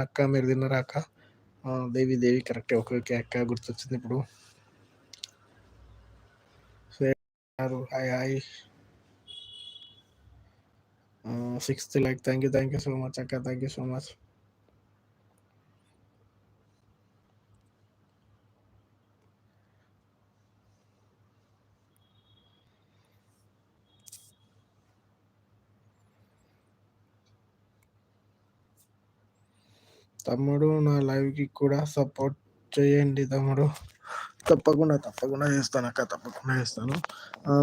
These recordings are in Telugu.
అక్క మీరు తిన్నారా అక్క? దేవి దేవి కరెక్టే. ఓకే ఓకే అక్క గుర్తొచ్చింది ఇప్పుడు. Hi hi. 6th like thank you so much అక్క. Thank you so much. తమ్ముడు నా లైవ్కి కూడా సపోర్ట్ చేయండి తమ్ముడు. తప్పకుండా చేస్తాను అక్క, తప్పకుండా చేస్తాను.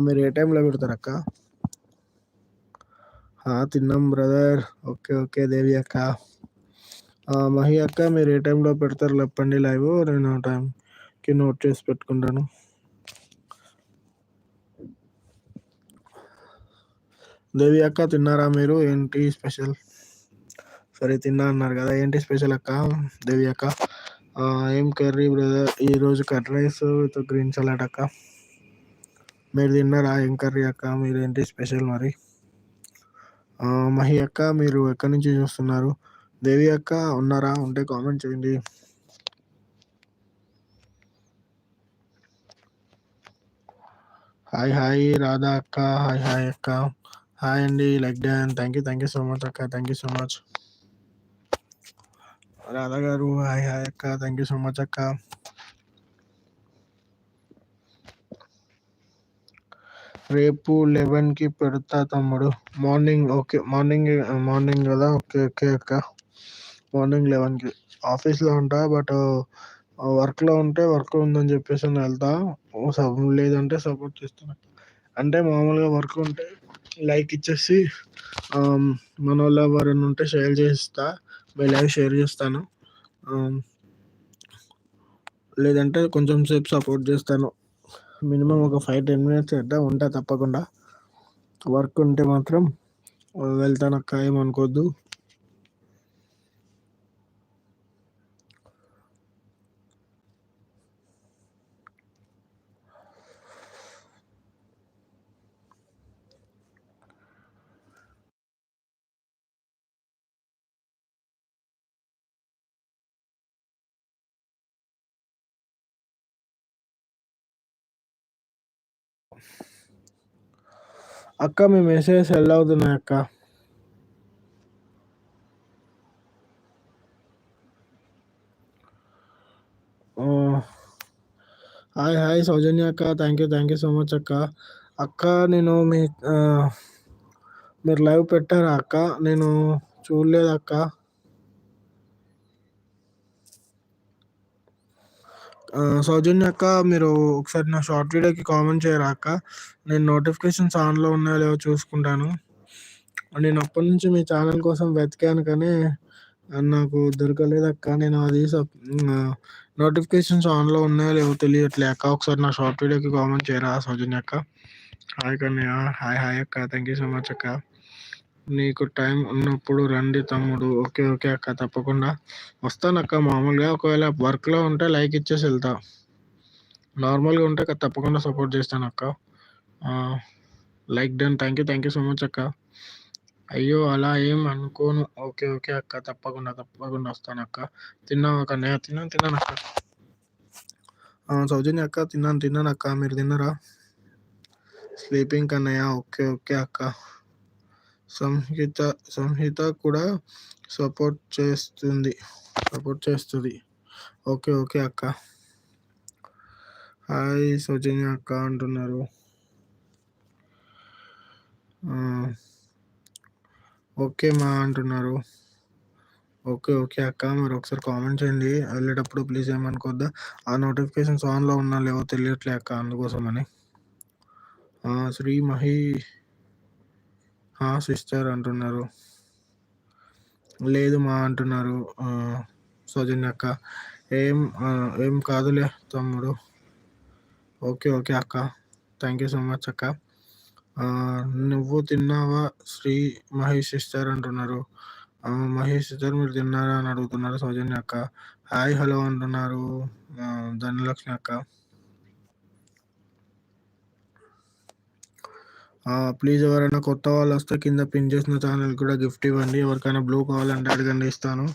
మీరు ఏ టైంలో పెడతారు అక్క? తిన్నాం బ్రదర్. ఓకే ఓకే దేవి అక్క. మహి అక్క మీరు ఏ టైంలో పెడతారు చెప్పండి లైవ్, నేను టైంకి నోట్ చేసి పెట్టుకుంటాను. దేవి అక్క తిన్నారా మీరు? ఏంటి స్పెషల్? సరే తిన్నా అన్నారు కదా, ఏంటి స్పెషల్ అక్క దేవి అక్క? ఏం కర్రీ బ్రదర్? ఈరోజు curd rice with green salad అక్క. మీరు తిన్నారా? ఏం కర్రీ అక్క? మీరు ఏంటి స్పెషల్ మరి? మహి అక్క మీరు ఎక్కడి నుంచి చూస్తున్నారు? దేవి అక్క ఉన్నారా? ఉంటే కామెంట్ చేయండి. హాయ్ హాయ్ రాధా అక్క. హాయ్ హాయ్ అక్క. హాయ్ అండి like done. Thank you so much అక్క. Thank you so much Radha గారు. హాయ్ హాయ్ అక్క. థ్యాంక్ యూ సో మచ్ అక్క. రేపు 11కి పెడతా తమ్ముడు. మార్నింగ్ ఓకే, మార్నింగ్ కదా. ఓకే ఓకే అక్క. మార్నింగ్ 11కి ఆఫీస్లో ఉంటా, బట్ వర్క్లో ఉంటే వర్క్ ఉందని చెప్పేసి నేను వెళ్తా, లేదంటే సపోర్ట్ చేస్తాను. అంటే మామూలుగా వర్క్ ఉంటే లైక్ ఇచ్చేసి మన వాళ్ళ ఎవరైనా ఉంటే షేర్ చేస్తా, లైవ్ షేర్ చేస్తాను. లేదంటే కొంచెం సేపు సపోర్ట్ చేస్తాను. మినిమం ఒక 5-10 మినిట్స్ అయితే ఉంటా తప్పకుండా. వర్క్ ఉంటే మాత్రం వెళ్తాను అక్క, ఏమనుకోద్దు. అక్క మీ మెసేజ్ సెల్ అవుతున్నాయి అక్క. హాయ్ హాయ్ సౌజన్య అక్క. థ్యాంక్ యూ సో మచ్ అక్క. అక్క నేను మీరు లైవ్ పెట్టారా అక్క? నేను చూడలేదు అక్క. సౌజన్య అక్క మీరు ఒకసారి నా షార్ట్ వీడియోకి కామెంట్ చేయరా అక్క? నేను నోటిఫికేషన్స్ ఆన్లో ఉన్నాయో లేవో చూసుకుంటాను. నేను అప్పటి నుంచి మీ ఛానల్ కోసం వెతికాను కానీ నాకు దొరకలేదు అక్క. నేను అది నోటిఫికేషన్స్ ఆన్లో ఉన్నాయో లేవో తెలియట్లే అక్క. ఒకసారి నా షార్ట్ వీడియోకి కామెంట్ చేయరా సౌజన్య అక్క? హాయ్ కన్యా. హాయ్ హాయ్ అక్క. థ్యాంక్ యూ సో మచ్ అక్క. నీకు టైం ఉన్నప్పుడు రండి తమ్ముడు. ఓకే ఓకే అక్క, తప్పకుండా వస్తాను అక్క. మామూలుగా ఒకవేళ వర్క్లో ఉంటే లైక్ ఇచ్చేసి వెళ్తా, నార్మల్గా ఉంటే తప్పకుండా సపోర్ట్ చేస్తాను అక్క. Like done. Thank you so much అక్క. అయ్యో అలా ఏం అనుకోను. ఓకే ఓకే అక్క, తప్పకుండా వస్తాను అక్క. తిన్నావా కన్నయ్య? తిన్నాను అక్క. సౌజన్య అక్క తిన్నాను అక్క. మీరు తిన్నారా? స్లీపింగ్ కన్నయ్య. ఓకే ఓకే అక్క. సంహిత కూడా సపోర్ట్ చేస్తుంది. ఓకే ఓకే అక్క. హాయ్ సౌజన్య అక్క అంటున్నారు. ఓకే మా అంటున్నారు. ఓకే ఓకే అక్క, మీరు ఒకసారి కామెంట్ చేయండి వెళ్ళేటప్పుడు ప్లీజ్, ఏమనుకోద్దా. ఆ నోటిఫికేషన్స్ ఆన్లో ఉన్నా లేవో తెలియట్లే అక్క, అందుకోసమని. శ్రీ మహి సిస్టర్ అంటున్నారు. లేదు మా అంటున్నారు సౌజన్య అక్క. ఏం కాదులే తమ్ముడు. ఓకే ఓకే అక్క. థ్యాంక్ యూ సో మచ్ అక్క. నువ్వు తిన్నావా శ్రీ మహేష్ సిస్టర్ అంటున్నారు. మహేష్ సిస్టర్ మీరు తిన్నారా అని అడుగుతున్నారు సౌజన్య అక్క. హాయ్ హలో అంటున్నారు ధనలక్ష్మి అక్క. ప్లీజ్ ఎవరైనా కొత్త వాళ్ళు వస్తే కింద పిన్ చేసిన ఛానల్ కూడా గిఫ్ట్ ఇవ్వండి. ఎవరికైనా బ్లూ కావాలంటే అడగండి, ఇస్తాను.